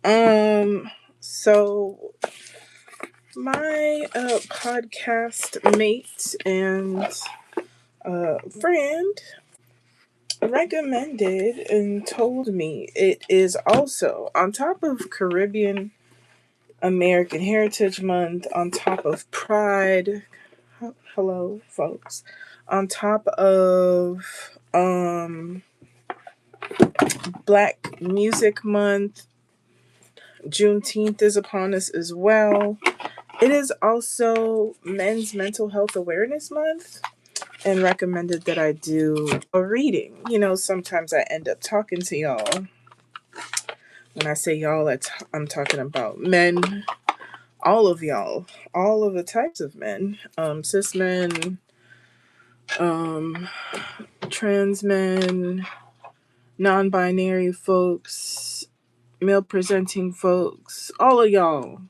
Um, so my podcast mate and friend recommended and told me it is also on top of Caribbean American Heritage Month, on top of Pride. Hello, folks. On top of Black Music Month, Juneteenth is upon us as well. It is also Men's Mental Health Awareness Month, and recommended that I do a reading. Sometimes I end up talking to y'all. When I say y'all, I'm talking about men, all of y'all, all of the types of men, cis men, um, trans men, non-binary folks, male presenting folks, all of y'all,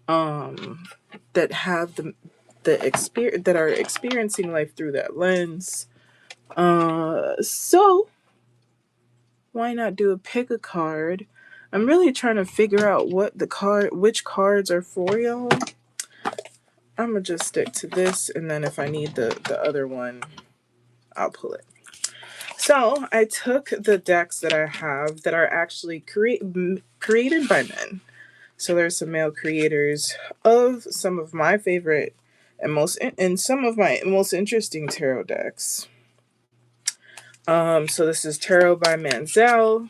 that have the experience, that are experiencing life through that lens. So why not do a pick a card? I'm really trying to figure out which cards are for y'all. I'm gonna just stick to this, and then if I need the other one, I'll pull it. So I took the decks that I have that are actually created by men. So there's some male creators of some of my favorite and some of my most interesting tarot decks. So this is Tarot by Manzel,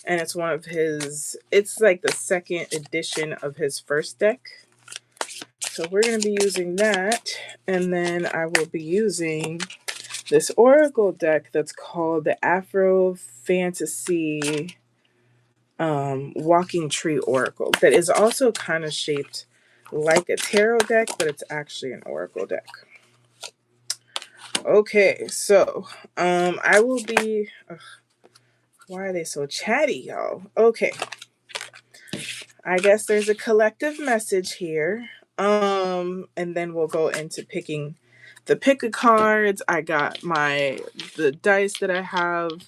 and it's one of his. It's like the second edition of his first deck. So we're going to be using that, and then I will be using this oracle deck that's called the Afro Fantasy Walking Tree Oracle, that is also kind of shaped like a tarot deck, but it's actually an oracle deck. Okay, so I will be. Why are they so chatty, y'all? Okay, I guess there's a collective message here. And then we'll go into picking the pick of cards. I got the dice that I have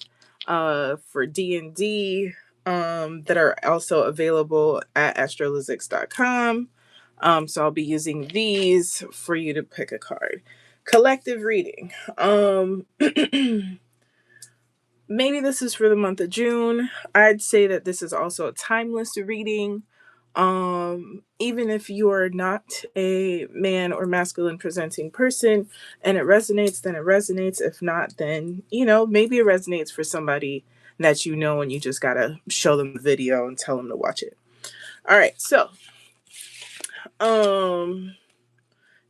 for D&D that are also available at Astrolyszics.com. So I'll be using these for you to pick a card. Collective reading. Maybe this is for the month of June. I'd say that this is also a timeless reading. Even if you are not a man or masculine presenting person and it resonates, then it resonates. If not, then, maybe it resonates for somebody that you know, and you just gotta show them the video and tell them to watch it. All right, so,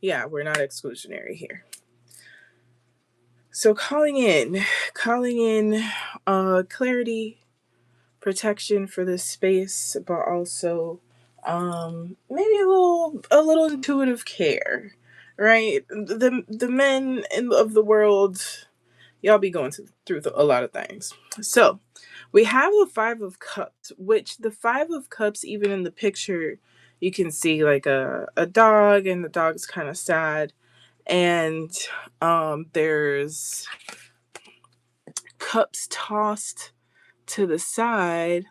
yeah, we're not exclusionary here. So calling in clarity, protection for this space, but also maybe a little intuitive care, right? The men of the world, y'all be going through a lot of things. So we have the Five of Cups, which the Five of Cups, even in the picture, you can see like a dog, and the dog's kind of sad, and there's cups tossed to the side.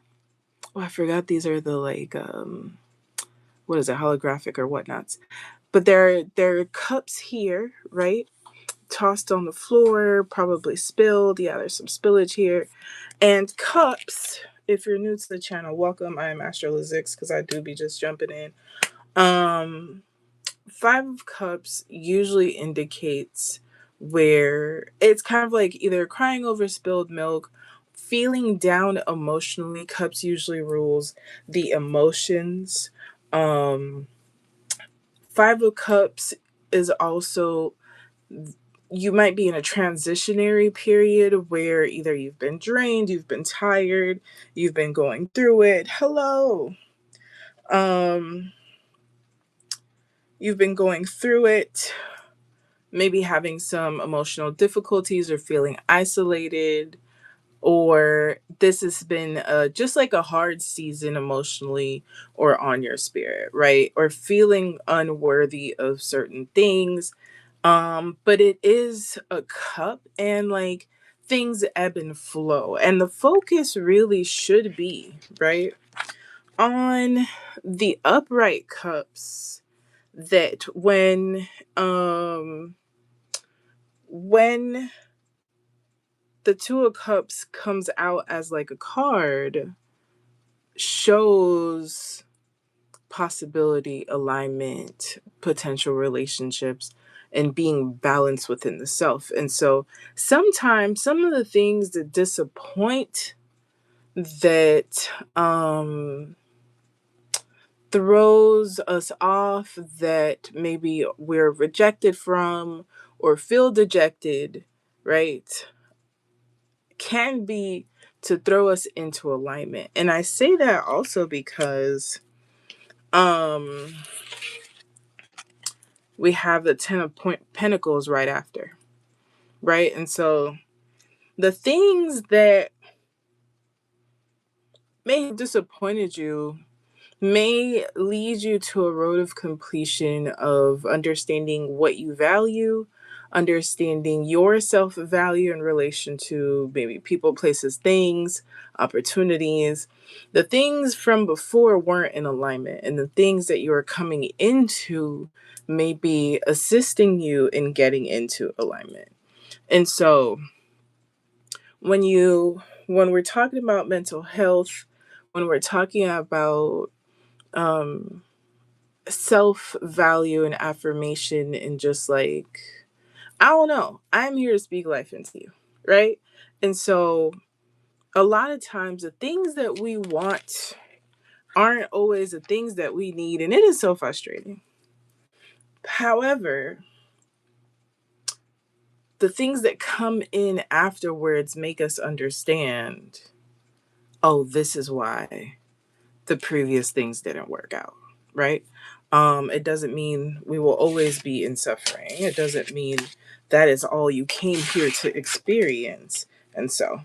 Oh, I forgot these are the what is it, holographic or whatnots. But there are cups here, right? Tossed on the floor, probably spilled. Yeah, there's some spillage here. And cups, if you're new to the channel, welcome. I am Astrolyszics, because I do be just jumping in. Five of Cups usually indicates where it's kind of like either crying over spilled milk, feeling down emotionally. Cups usually rules the emotions. Five of Cups is also, you might be in a transitionary period where either you've been drained, you've been tired, you've been going through it. Hello. You've been going through it, maybe having some emotional difficulties or feeling isolated, or this has been just like a hard season emotionally or on your spirit, right? Or feeling unworthy of certain things. But it is a cup, and like things ebb and flow. And the focus really should be, right, on the upright cups, that when the Two of Cups comes out as like a card, shows possibility, alignment, potential relationships, and being balanced within the self. And so sometimes some of the things that disappoint, that throws us off, that maybe we're rejected from or feel dejected, right, can be to throw us into alignment. And I say that also because we have the Ten of Pentacles right after, right? And so the things that may have disappointed you may lead you to a road of completion of understanding what you value, understanding your self-value in relation to maybe people, places, things, opportunities. The things from before weren't in alignment, and the things that you are coming into may be assisting you in getting into alignment. And so when we're talking about mental health, when we're talking about self-value and affirmation, and just like, I don't know, I'm here to speak life into you, right? And so a lot of times the things that we want aren't always the things that we need, and it is so frustrating. However, the things that come in afterwards make us understand, oh, this is why the previous things didn't work out, right? It doesn't mean we will always be in suffering. It doesn't mean that is all you came here to experience. And so,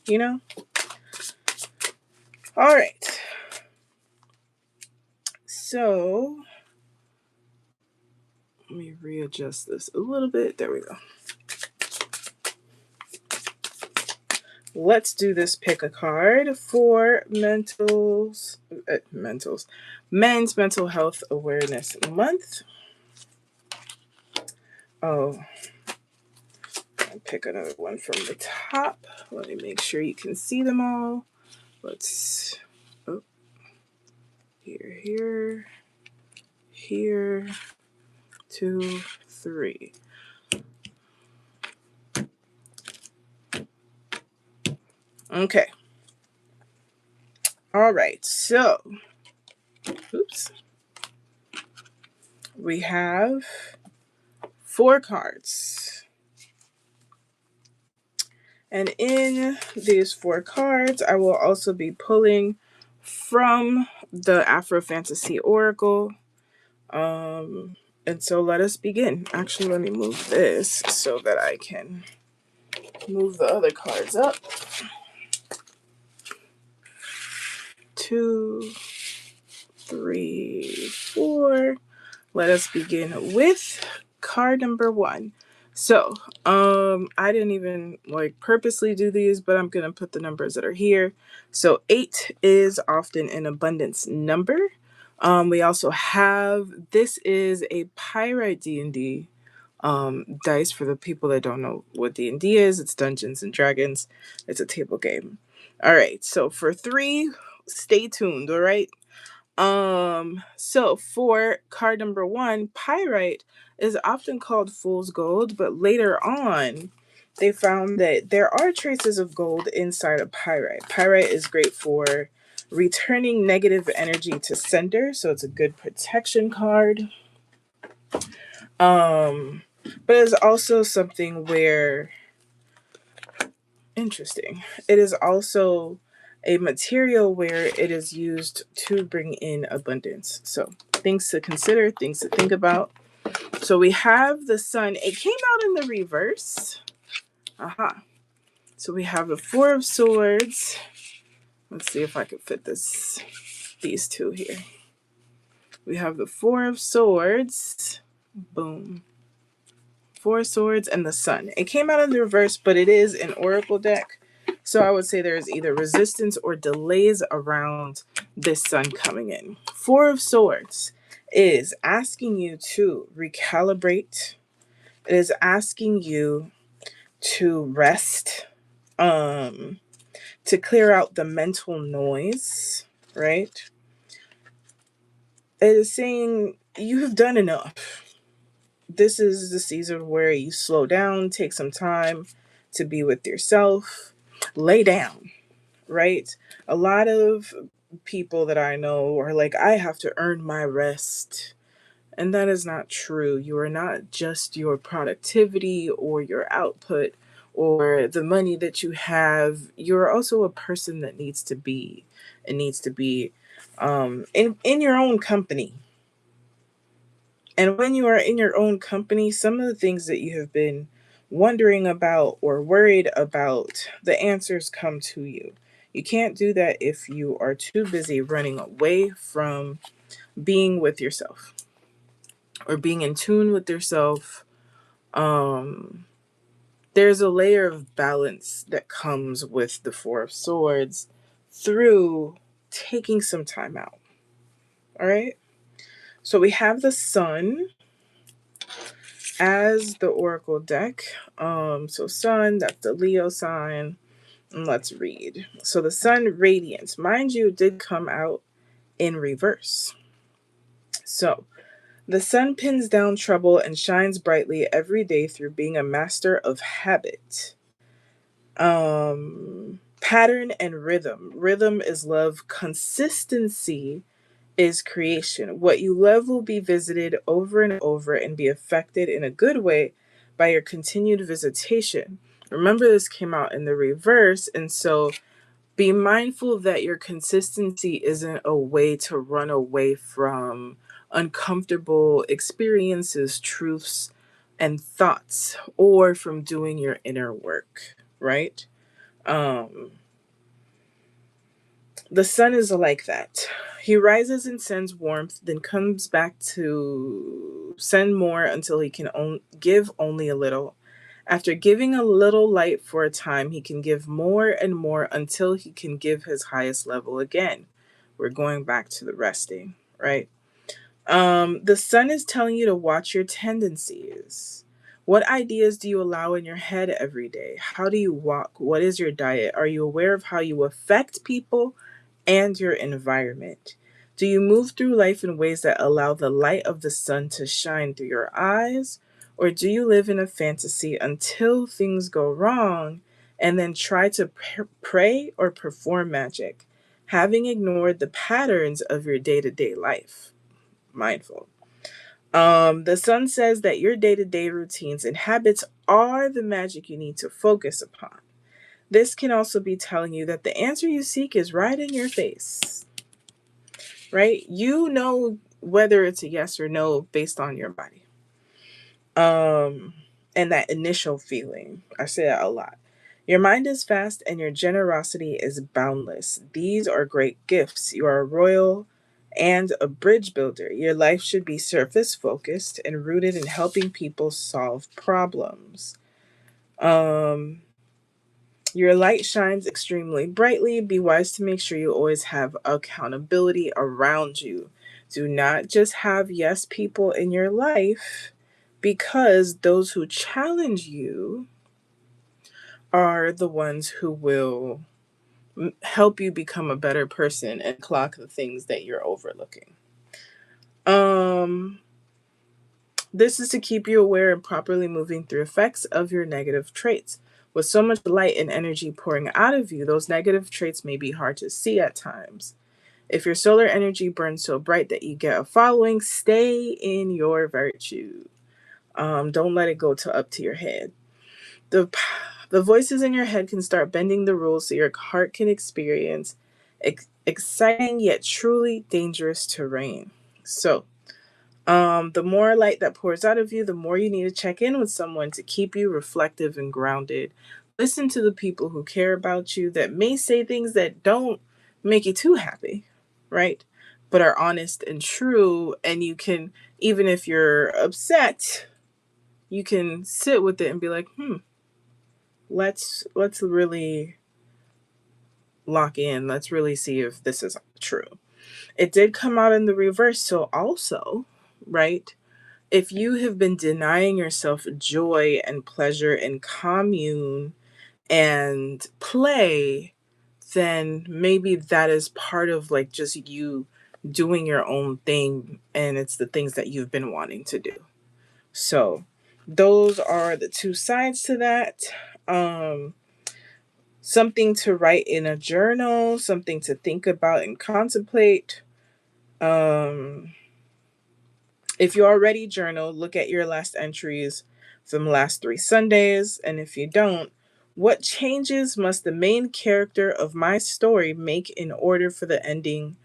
you know, all right. So let me readjust this a little bit. There we go. Let's do this pick a card for men's mental health awareness month. Oh, I'll pick another one from the top. Let me make sure you can see them all. Let's, oh, here, 2, 3. Okay. All right. So, oops. We have 4 cards. And in these 4 cards, I will also be pulling from the Afro Fantasy Oracle. And so let us begin. Actually, let me move this so that I can move the other cards up. 2, 3, 4. Let us begin with card number 1. So, I didn't even purposely do these, but I'm going to put the numbers that are here. So 8 is often an abundance number. We also have, this is a Pyrite D&D dice. For the people that don't know what D&D is, it's Dungeons and Dragons. It's a table game. All right. So for 3, stay tuned. All right. So for card number 1, Pyrite is often called fool's gold, but later on, they found that there are traces of gold inside of Pyrite. Pyrite is great for returning negative energy to sender, so it's a good protection card. But it's also something where, interesting, it is also a material where it is used to bring in abundance. So things to consider, things to think about. So we have the Sun. It came out in the reverse. Aha. So we have the 4 of Swords. Let's see if I can fit these 2 here. We have the 4 of Swords. Boom. Four of Swords, and the Sun. It came out in the reverse, but it is an oracle deck. So I would say there's either resistance or delays around this Sun coming in. Four of Swords is asking you to recalibrate. It is asking you to rest, to clear out the mental noise, right? It is saying you have done enough. This is the season where you slow down, take some time to be with yourself, lay down, right? A lot of people that I know are like, I have to earn my rest. And that is not true. You are not just your productivity or your output or the money that you have. You're also a person that needs to be in your own company. And when you are in your own company, some of the things that you have been wondering about or worried about, the answers come to you. You can't do that if you are too busy running away from being with yourself or being in tune with yourself. There's a layer of balance that comes with the Four of Swords through taking some time out. All right. So we have the Sun as the oracle deck. So Sun, that's the Leo sign. And let's read. So the Sun radiance, mind you, did come out in reverse. So the Sun pins down trouble and shines brightly every day through being a master of habit. Pattern and rhythm. Rhythm is love. Consistency is creation. What you love will be visited over and over and be affected in a good way by your continued visitation. Remember, this came out in the reverse, and so be mindful that your consistency isn't a way to run away from uncomfortable experiences, truths, and thoughts, or from doing your inner work, right? The Sun is like that. He rises and sends warmth, then comes back to send more until he can give only a little. After giving a little light for a time, he can give more and more until he can give his highest level again. We're going back to the resting, right? The Sun is telling you to watch your tendencies. What ideas do you allow in your head every day? How do you walk? What is your diet? Are you aware of how you affect people and your environment? Do you move through life in ways that allow the light of the Sun to shine through your eyes? Or do you live in a fantasy until things go wrong and then try to pray or perform magic, having ignored the patterns of your day-to-day life? Mindful. The Sun says that your day-to-day routines and habits are the magic you need to focus upon. This can also be telling you that the answer you seek is right in your face, right? You know whether it's a yes or no based on your body. And that initial feeling. I say that a lot. Your mind is fast and your generosity is boundless. These are great gifts. You are a royal and a bridge builder. Your life should be surface focused and rooted in helping people solve problems. Your light shines extremely brightly. Be wise to make sure you always have accountability around you. Do not just have yes people in your life, because those who challenge you are the ones who will help you become a better person and clock the things that you're overlooking. This is to keep you aware and properly moving through effects of your negative traits. With so much light and energy pouring out of you, those negative traits may be hard to see at times. If your solar energy burns so bright that you get a following, stay in your virtue. Don't let it go up to your head. The voices in your head can start bending the rules so your heart can experience exciting yet truly dangerous terrain. So, the more light that pours out of you, the more you need to check in with someone to keep you reflective and grounded. Listen to the people who care about you that may say things that don't make you too happy, right? But are honest and true. And you can, even if you're upset, you can sit with it and be like, let's really lock in. Let's really see if this is true. It did come out in the reverse. So also, right, if you have been denying yourself joy and pleasure and commune and play, then maybe that is part of like just you doing your own thing, and it's the things that you've been wanting to do. So those are the two sides to that. Something to write in a journal, something to think about and contemplate. If you already journal, look at your last entries from the last 3 Sundays. And if you don't, what changes must the main character of my story make in order for the ending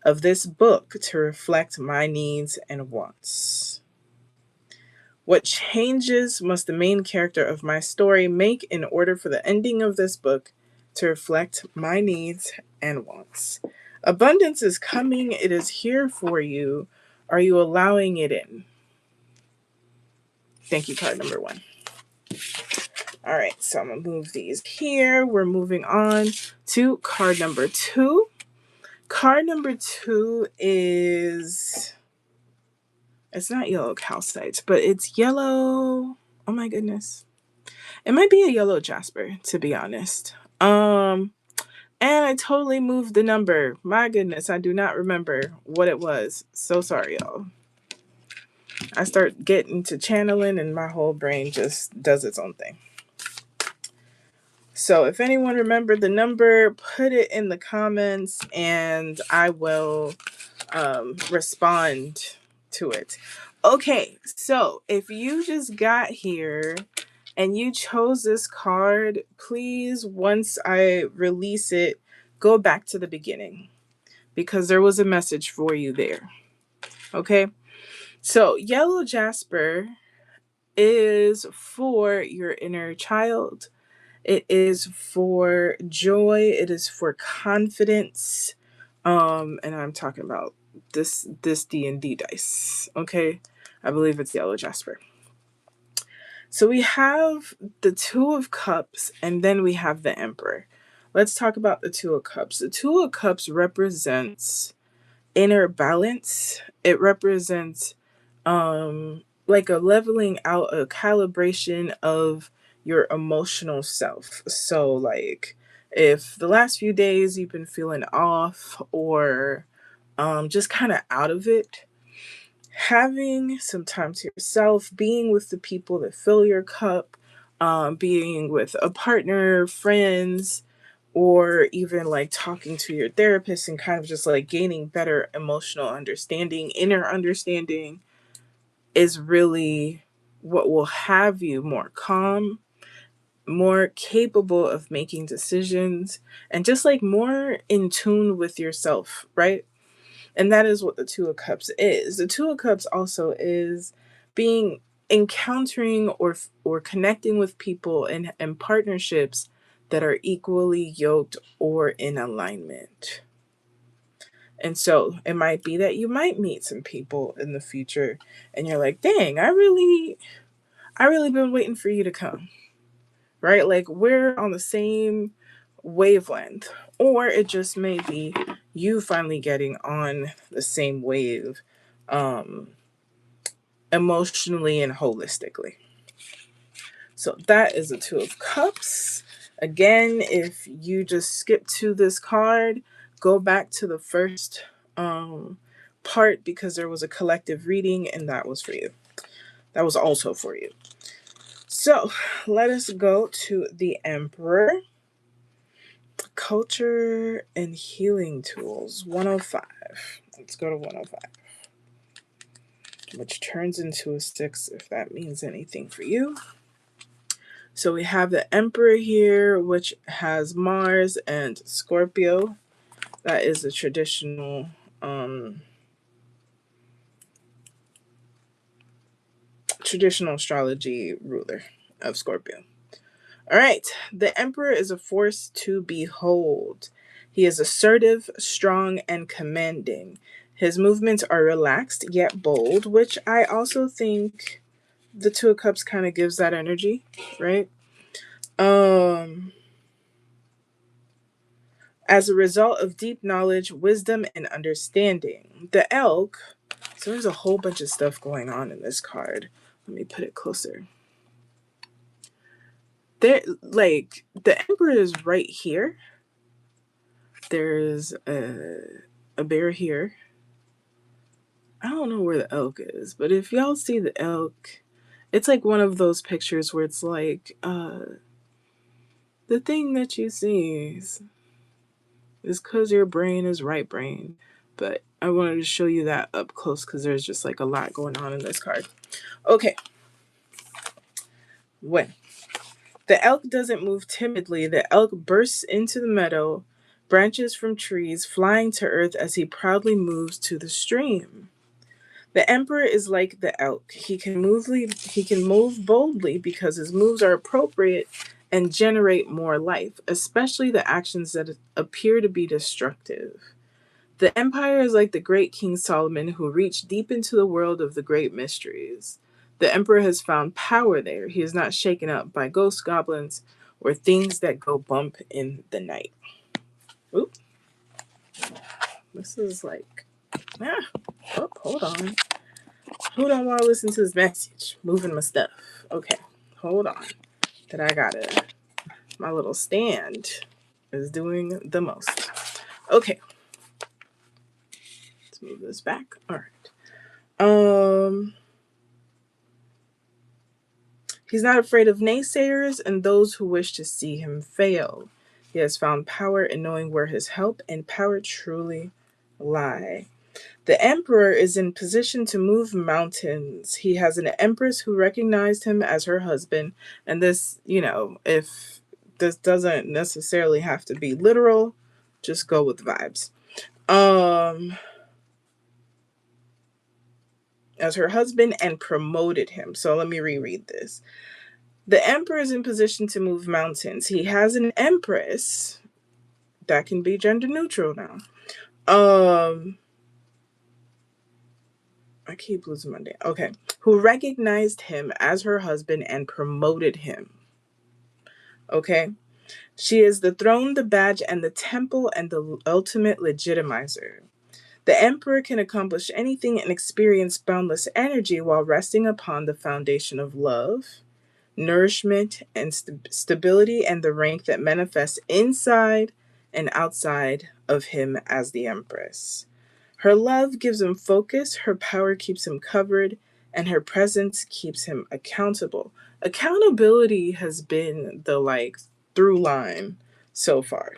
of this book to reflect my needs and wants? What changes must the main character of my story make in order for the ending of this book to reflect my needs and wants? Abundance is coming. It is here for you. Are you allowing it in? Thank you, card number 1. All right, so I'm going to move these here. We're moving on to card number 2. Card number 2 is, it's not yellow calcite, but it's yellow. Oh my goodness. It might be a yellow Jasper, to be honest. And I totally moved the number. My goodness, I do not remember what it was. So sorry, y'all. I start getting to channeling and my whole brain just does its own thing. So if anyone remembered the number, put it in the comments and I will respond to it. Okay, so if you just got here and you chose this card, please, once I release it, go back to the beginning because there was a message for you there. Okay, so yellow Jasper is for your inner child. It is for joy. It is for confidence. And I'm talking about this D&D dice. Okay, I believe it's yellow Jasper. So we have the Two of Cups, and then we have the Emperor. Let's talk about the Two of Cups. The Two of Cups represents inner balance. It represents like a leveling out, a calibration of your emotional self. So like if the last few days you've been feeling off or just kind of out of it, having some time to yourself, being with the people that fill your cup, being with a partner, friends, or even like talking to your therapist and kind of just like gaining better emotional understanding, inner understanding, is really what will have you more calm, more capable of making decisions, and just like more in tune with yourself, right? And that is what the Two of Cups is. The Two of Cups also is being encountering or connecting with people and partnerships that are equally yoked or in alignment. And so it might be that you might meet some people in the future and you're like, dang, I really been waiting for you to come. Right? Like we're on the same wavelength. Or it just may be you finally getting on the same wave emotionally and holistically. So that is the Two of Cups. Again, if you just skip to this card, go back to the first part because there was a collective reading and that was for you. That was also for you. So let us go to the Emperor. Culture and Healing Tools, 105. Let's go to 105. Which turns into a 6 if that means anything for you. So we have the Emperor here, which has Mars and Scorpio. That is the traditional astrology ruler of Scorpio. All right, the Emperor is a force to behold. He is assertive, strong, and commanding. His movements are relaxed yet bold, which I also think the Two of Cups kind of gives that energy, right? As a result of deep knowledge, wisdom, and understanding. The Elk, so there's a whole bunch of stuff going on in this card. Let me put it closer. There, like, the Emperor is right here. There's a bear here. I don't know where the elk is, but if y'all see the elk, it's like one of those pictures where it's like, the thing that you see is because your brain is right brain. But I wanted to show you that up close because there's just like a lot going on in this card. Okay. When the elk doesn't move timidly, the elk bursts into the meadow, branches from trees, flying to earth as he proudly moves to the stream. The emperor is like the elk. He can move boldly because his moves are appropriate and generate more life, especially the actions that appear to be destructive. The empire is like the great King Solomon who reached deep into the world of the great mysteries. The emperor has found power there. He is not shaken up by ghosts, goblins, or things that go bump in the night. Oop. This is like, hold on. Who don't want to listen to this message? Moving my stuff. Okay, hold on. That I got it. My little stand is doing the most. Okay. Let's move this back. All right. He's not afraid of naysayers and those who wish to see him fail. He has found power in knowing where his help and power truly lie. The emperor is in position to move mountains. He has an empress who recognized him as her husband. And this, if this doesn't necessarily have to be literal, just go with vibes. As her husband and promoted him. So let me reread this. The emperor is in position to move mountains. He has an empress that can be gender neutral now. I keep losing my day. Okay. Who recognized him as her husband and promoted him. Okay. She is the throne, the badge, and the temple, and the ultimate legitimizer. The emperor can accomplish anything and experience boundless energy while resting upon the foundation of love, nourishment, and stability, and the rank that manifests inside and outside of him as the empress. Her love gives him focus, her power keeps him covered, and her presence keeps him accountable. Accountability has been the through line so far.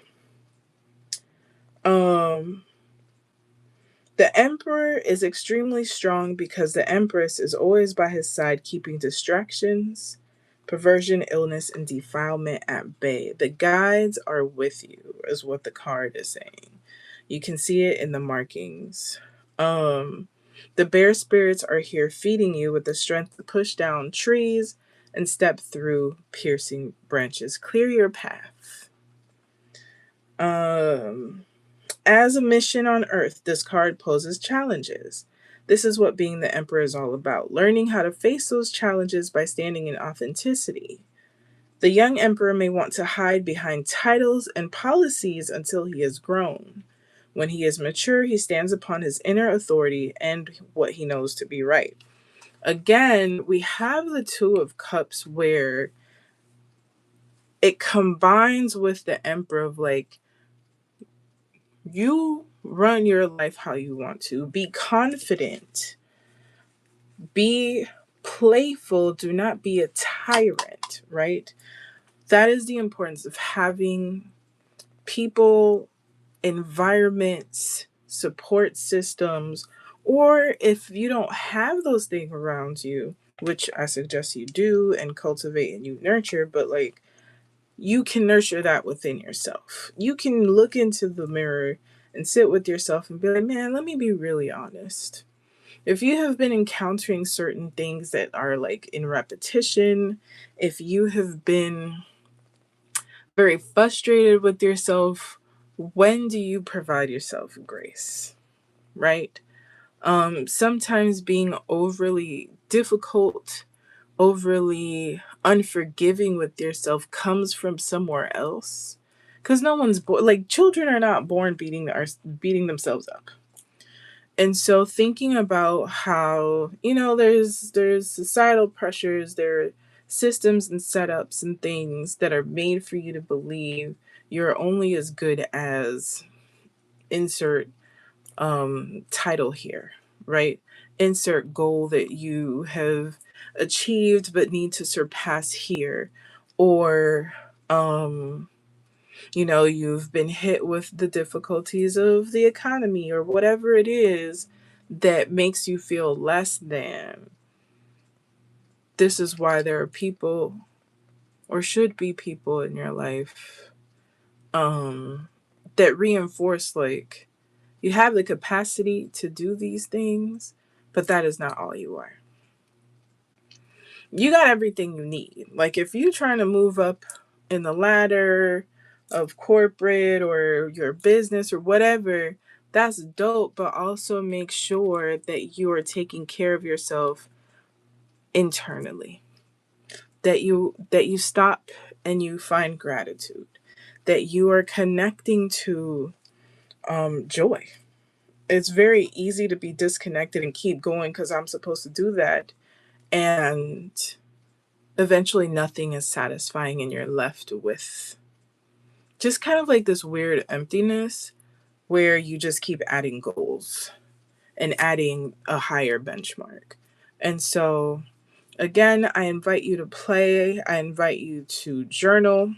The emperor is extremely strong because the empress is always by his side, keeping distractions, perversion, illness, and defilement at bay. The guides are with you, is what the card is saying. You can see it in the markings. The bear spirits are here feeding you with the strength to push down trees and step through piercing branches. Clear your path. As a mission on Earth, this card poses challenges. This is what being the emperor is all about, learning how to face those challenges by standing in authenticity. The young emperor may want to hide behind titles and policies until he is grown. When he is mature, he stands upon his inner authority and what he knows to be right. Again, we have the Two of Cups where it combines with the Emperor of you run your life how you want to. Be confident. Be playful. Do not be a tyrant, right? That is the importance of having people, environments, support systems, or if you don't have those things around you, which I suggest you do and cultivate and you nurture, but you can nurture that within yourself. You can look into the mirror and sit with yourself and be like, man, let me be really honest. If you have been encountering certain things that are in repetition, if you have been very frustrated with yourself, when do you provide yourself grace? Right? Sometimes being overly difficult overly unforgiving with yourself comes from somewhere else. Because no one's born, like, children are not born beating themselves up. And so thinking about how, there's societal pressures, there are systems and setups and things that are made for you to believe you're only as good as insert title here, right? Insert goal that you have achieved but need to surpass here. Or you've been hit with the difficulties of the economy or whatever it is that makes you feel less than. This is why there are people, or should be people in your life, that reinforce, like, you have the capacity to do these things, but that is not all you are. You got everything you need. Like, if you're trying to move up in the ladder of corporate or your business or whatever, that's dope, but also make sure that you are taking care of yourself internally. That you stop and you find gratitude. That you are connecting to joy. It's very easy to be disconnected and keep going because I'm supposed to do that. And eventually nothing is satisfying and you're left with just kind of like this weird emptiness where you just keep adding goals and adding a higher benchmark. And so, again, I invite you to play. I invite you to journal.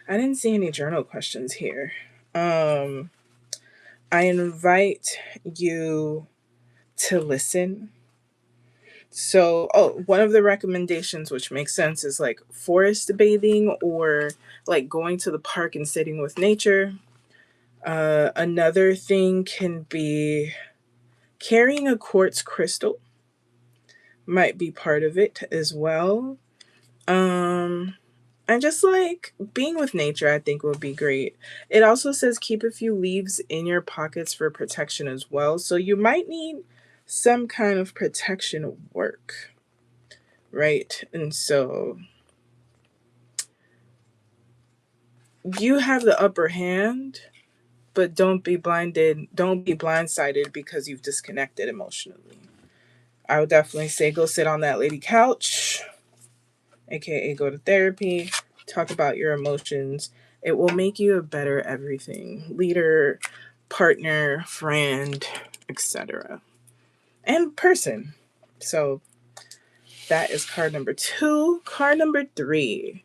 I didn't see any journal questions here. I invite you to listen. So, one of the recommendations, which makes sense, is like forest bathing or like going to the park and sitting with nature. Another thing can be carrying a quartz crystal, might be part of it as well. And just like being with nature, I think would be great. It also says keep a few leaves in your pockets for protection as well. So you might need some kind of protection work, right? And so you have the upper hand, but don't be blindsided because you've disconnected emotionally. I would definitely say go sit on that lady couch, aka go to therapy, talk about your emotions. It will make you a better everything, leader, partner, friend, etc. and person. So that is card number 2. Card number 3.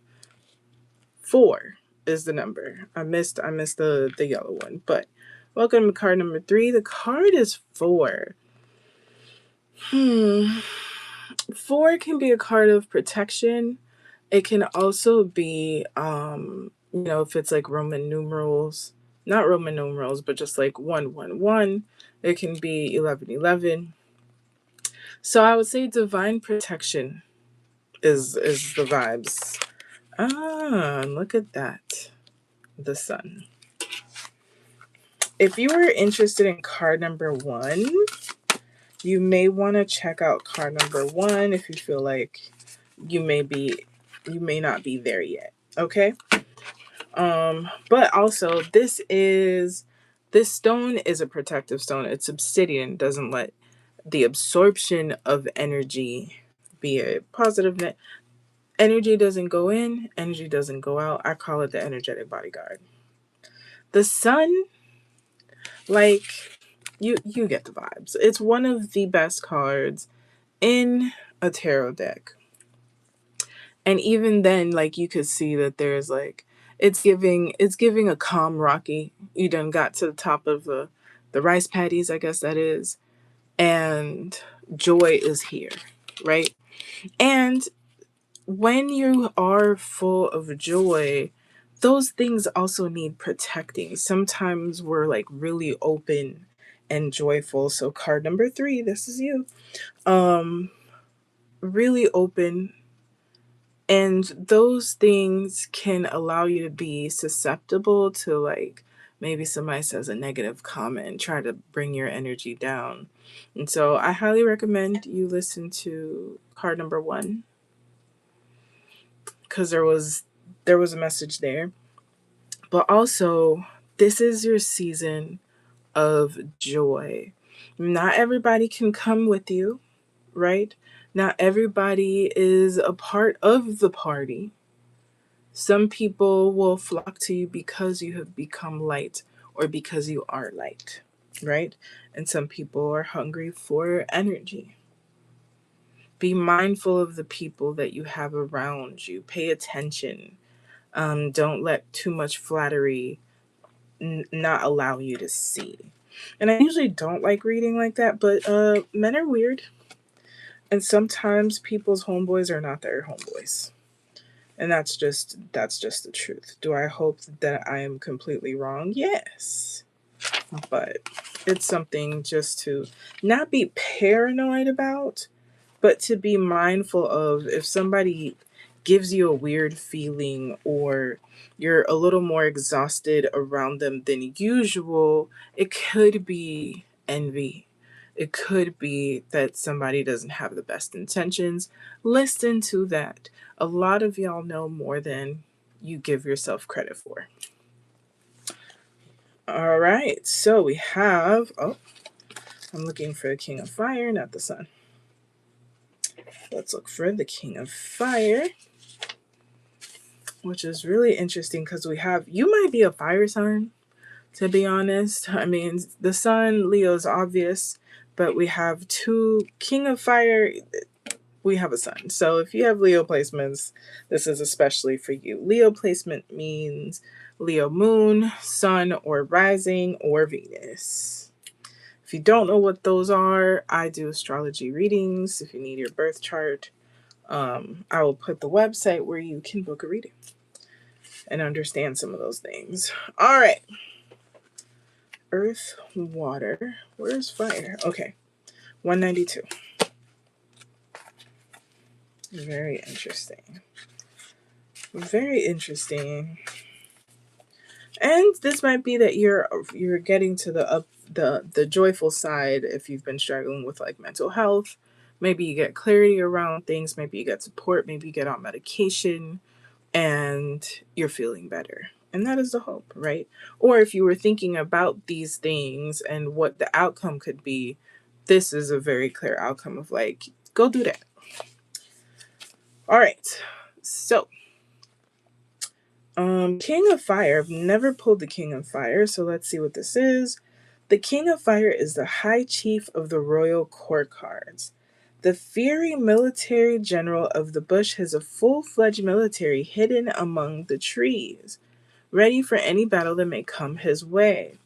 4 is the number. I missed the yellow one, but welcome to card number 3. The card is 4. 4 can be a card of protection. It can also be, if it's like Roman numerals, not Roman numerals, but just like 111. It can be 1111. So I would say divine protection is the vibes. Look at that. The sun. If you are interested in card number 1, you may want to check out card number 1 if you feel like you may not be there yet. Okay? But also this stone is a protective stone. It's obsidian, doesn't let the absorption of energy be a positive net. Energy doesn't go in, energy doesn't go out. I call it the energetic bodyguard. The sun, like, you get the vibes. It's one of the best cards in a tarot deck. And even then, like, you could see that there's like it's giving a calm Rocky. You done got to the top of the rice paddies, I guess that is, and joy is here, right? And when you are full of joy, those things also need protecting. Sometimes we're like really open and joyful. So card number 3, this is you. Really open. And those things can allow you to be susceptible to like maybe somebody says a negative comment, try to bring your energy down. And so I highly recommend you listen to card number 1, because there was a message there. But also, this is your season of joy. Not everybody can come with you, right? Not everybody is a part of the party. Some people will flock to you because you have become light or because you are light, right? And some people are hungry for energy. Be mindful of the people that you have around you. Pay attention. Don't let too much flattery not allow you to see. And I usually don't like reading like that, but men are weird. And sometimes people's homeboys are not their homeboys. And that's just the truth. Do I hope that I am completely wrong? Yes. But it's something just to not be paranoid about, but to be mindful of. If somebody gives you a weird feeling or you're a little more exhausted around them than usual, it could be envy. It could be that somebody doesn't have the best intentions. Listen to that. A lot of y'all know more than you give yourself credit for. All right, so we have, I'm looking for the King of Fire, not the Sun. Let's look for the King of Fire, which is really interesting because you might be a fire sign, to be honest. I mean, the Sun, Leo is obvious, but we have 2 King of Fire, we have a Sun. So if you have Leo placements, this is especially for you. Leo placement means Leo moon, Sun, or rising, or Venus. If you don't know what those are, I do astrology readings. If you need your birth chart, I will put the website where you can book a reading and understand some of those things. All right. Earth, water. Where's fire? Okay. 192. Very interesting. Very interesting. And this might be that you're getting to the joyful side if you've been struggling with like mental health. Maybe you get clarity around things, maybe you get support, maybe you get on medication and you're feeling better. And that is the hope, right? Or if you were thinking about these things and what the outcome could be, this is a very clear outcome of like, go do that. All right. So, King of Fire. I've never pulled the King of Fire, so let's see what this is. The King of Fire is the High Chief of the Royal Court Cards. The fiery military general of the bush has a full-fledged military hidden among the trees, ready for any battle that may come his way.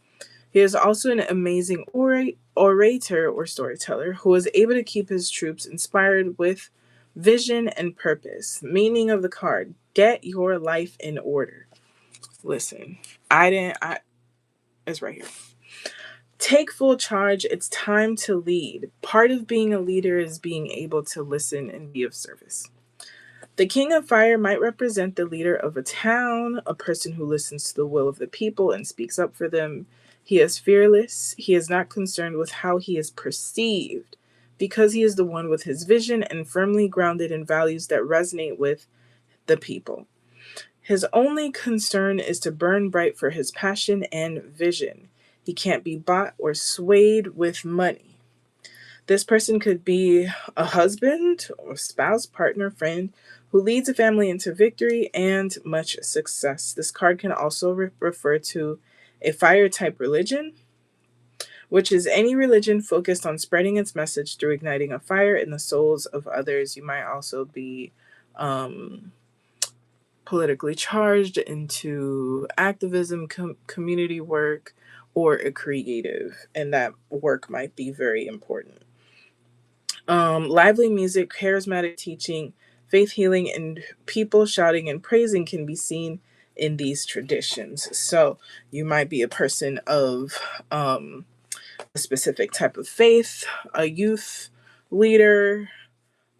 He is also an amazing orator or storyteller who is able to keep his troops inspired with vision and purpose. Meaning of the card: get your life in order. Listen, it's right here. Take full charge. It's time to lead. Part of being a leader is being able to listen and be of service. The King of Fire might represent the leader of a town, a person who listens to the will of the people and speaks up for them. He is fearless. He is not concerned with how he is perceived because he is the one with his vision and firmly grounded in values that resonate with the people. His only concern is to burn bright for his passion and vision. He can't be bought or swayed with money. This person could be a husband or spouse, partner, friend who leads a family into victory and much success. This card can also refer to a fire type religion, which is any religion focused on spreading its message through igniting a fire in the souls of others. You might also be politically charged, into activism, community work, or a creative, and that work might be very important. Lively music, charismatic teaching, faith healing, and people shouting and praising can be seen in these traditions. So you might be a person of a specific type of faith, a youth leader.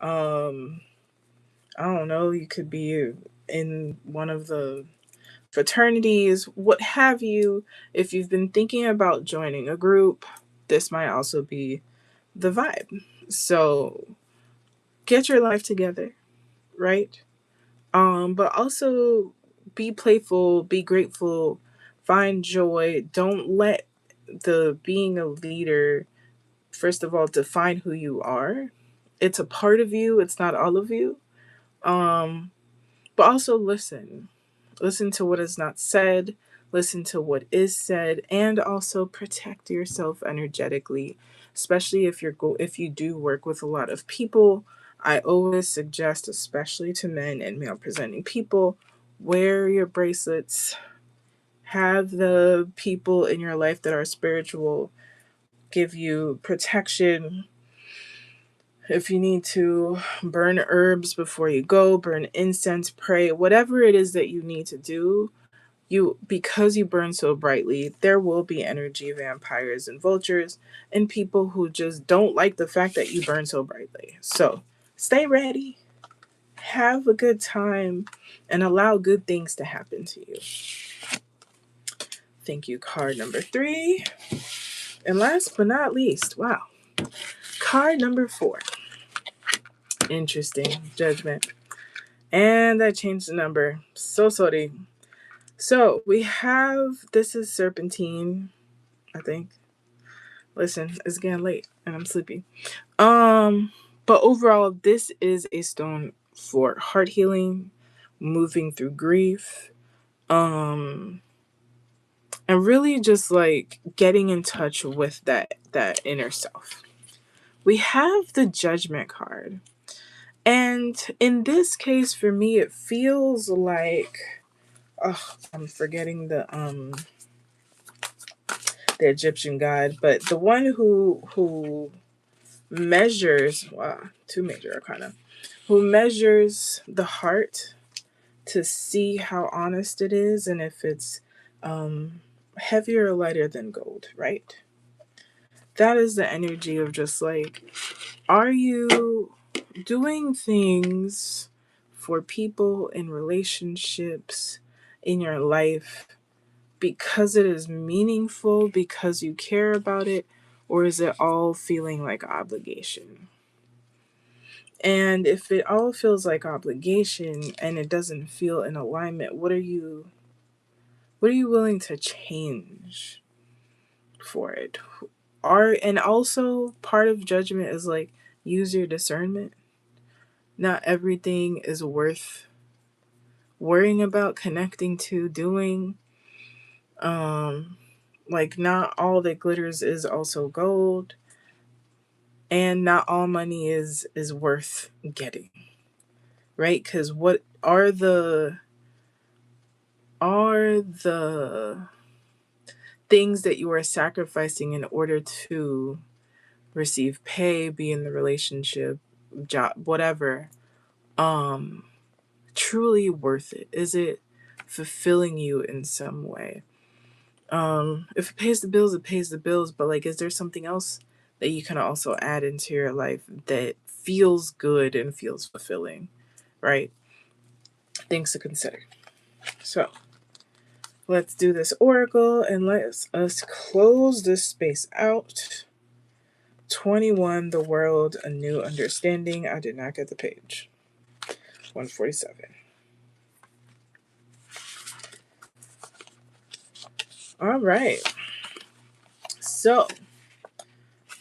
I don't know, you could be in one of the fraternities, what have you. If you've been thinking about joining a group, this might also be the vibe. So get your life together, right? But also be playful, be grateful, find joy. Don't let the being a leader, first of all, define who you are. It's a part of you, it's not all of you. Um, but also listen. Listen to what is not said, listen to what is said, and also protect yourself energetically, especially if you do work with a lot of people. I always suggest, especially to men and male presenting people, wear your bracelets, have the people in your life that are spiritual give you protection. If you need to burn herbs before you go, burn incense, pray, whatever it is that you need to do, because you burn so brightly, there will be energy vampires and vultures and people who just don't like the fact that you burn so brightly. So stay ready, have a good time, and allow good things to happen to you. Thank you, card number 3. And last but not least, wow, card number 4. Interesting. Judgment. And I changed the number. So sorry. So we have, this is Serpentine, I think. Listen, it's getting late and I'm sleepy. But overall, this is a stone for heart healing, moving through grief, and really just like getting in touch with that inner self. We have the Judgment card. And in this case, for me, it feels like, oh, I'm forgetting the Egyptian god, but the one who measures, wow, 2 major arcana, who measures the heart to see how honest it is and if it's heavier or lighter than gold, right? That is the energy of just like, are you doing things for people in relationships in your life because it is meaningful, because you care about it, or is it all feeling like obligation? And if it all feels like obligation and it doesn't feel in alignment, what are you willing to change for it? And also part of judgment is like, use your discernment. Not everything is worth worrying about, connecting to, doing. Like not all that glitters is also gold, and not all money is worth getting, right? Because what are the things that you are sacrificing in order to receive pay, be in the relationship, job, whatever, truly worth it? Is it fulfilling you in some way? If it pays the bills, it pays the bills, but like, is there something else that you can also add into your life that feels good and feels fulfilling, right? Things to consider. So let's do this oracle and let us close this space out. 21, the world, a new understanding. I did not get the page. 147. All right. So,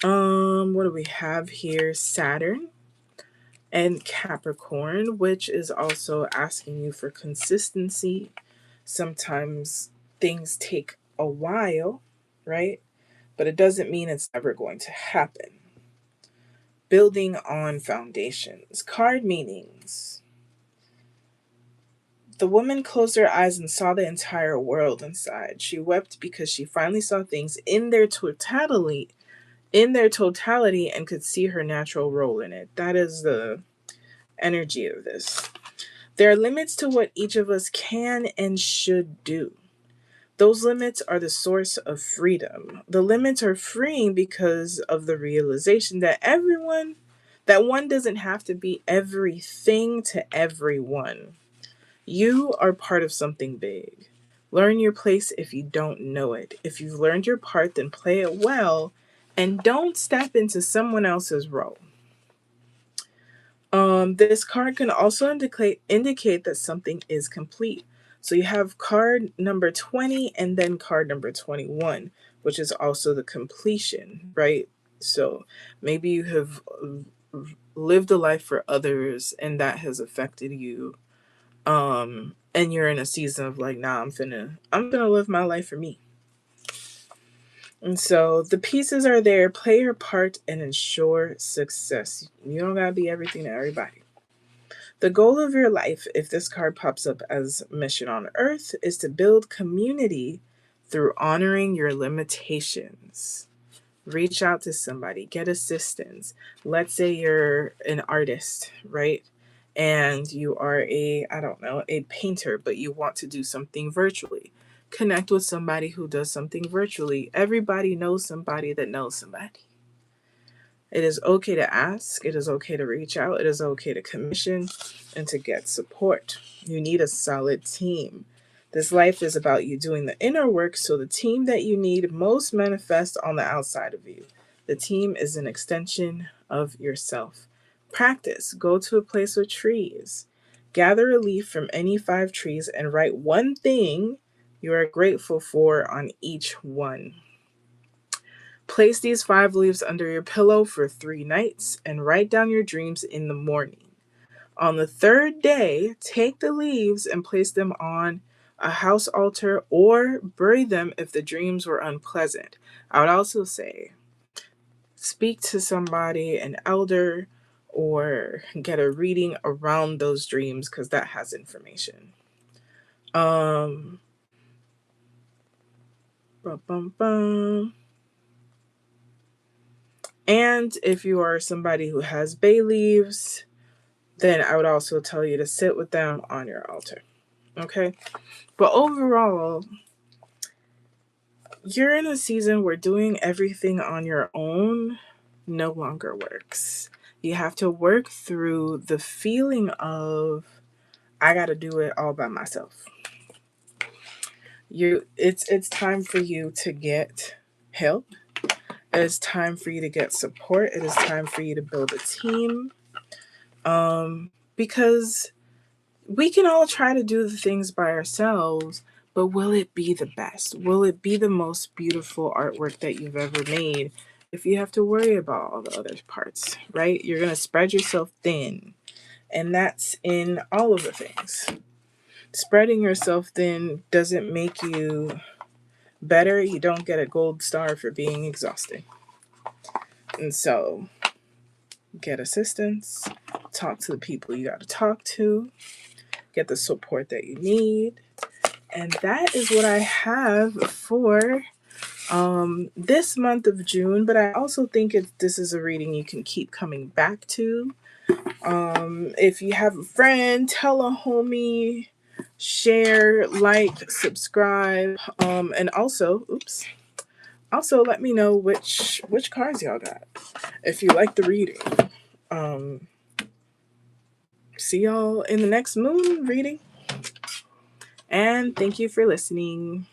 what do we have here? Saturn and Capricorn, which is also asking you for consistency. Sometimes things take a while, right? But it doesn't mean it's never going to happen. Building on foundations. Card meanings. The woman closed her eyes and saw the entire world inside. She wept because she finally saw things in their totality, and could see her natural role in it. That is the energy of this. There are limits to what each of us can and should do. Those limits are the source of freedom. The limits are freeing because of the realization that one doesn't have to be everything to everyone. You are part of something big. Learn your place if you don't know it. If you've learned your part, then play it well and don't step into someone else's role. This card can also indicate that something is complete. So you have card number 20 and then card number 21, which is also the completion, right? So maybe you have lived a life for others and that has affected you. And you're in a season of like, nah, I'm gonna live my life for me. And so the pieces are there. Play your part and ensure success. You don't gotta be everything to everybody. The goal of your life, if this card pops up as mission on earth, is to build community through honoring your limitations. Reach out to somebody, get assistance. Let's say you're an artist, right? And you are a painter, but you want to do something virtually. Connect with somebody who does something virtually. Everybody knows somebody that knows somebody. It is okay to ask. It is okay to reach out. It is okay to commission and to get support. You need a solid team. This life is about you doing the inner work so the team that you need most manifests on the outside of you. The team is an extension of yourself. Practice. Go to a place with trees. Gather a leaf from any 5 trees and write one thing you are grateful for on each one. Place these 5 leaves under your pillow for 3 nights and write down your dreams in the morning. On the 3rd day, take the leaves and place them on a house altar or bury them if the dreams were unpleasant. I would also say speak to somebody, an elder, or get a reading around those dreams because that has information. Bum, bum, bum. And if you are somebody who has bay leaves, then I would also tell you to sit with them on your altar. Okay? But overall, you're in a season where doing everything on your own no longer works. You have to work through the feeling of, I got to do it all by myself. It's time for you to get help. It is time for you to get support. It is time for you to build a team. Because we can all try to do the things by ourselves, but will it be the best? Will it be the most beautiful artwork that you've ever made if you have to worry about all the other parts, right? You're going to spread yourself thin, and that's in all of the things. Spreading yourself thin doesn't make you better. You don't get a gold star for being exhausted. And so, get assistance, talk to the people you got to talk to, get the support that you need. And that is what I have for this month of June. But I also think this is a reading you can keep coming back to. If you have a friend, tell a homie, share, like, subscribe, and also let me know which cards y'all got if you like the reading. See y'all in the next moon reading. And thank you for listening.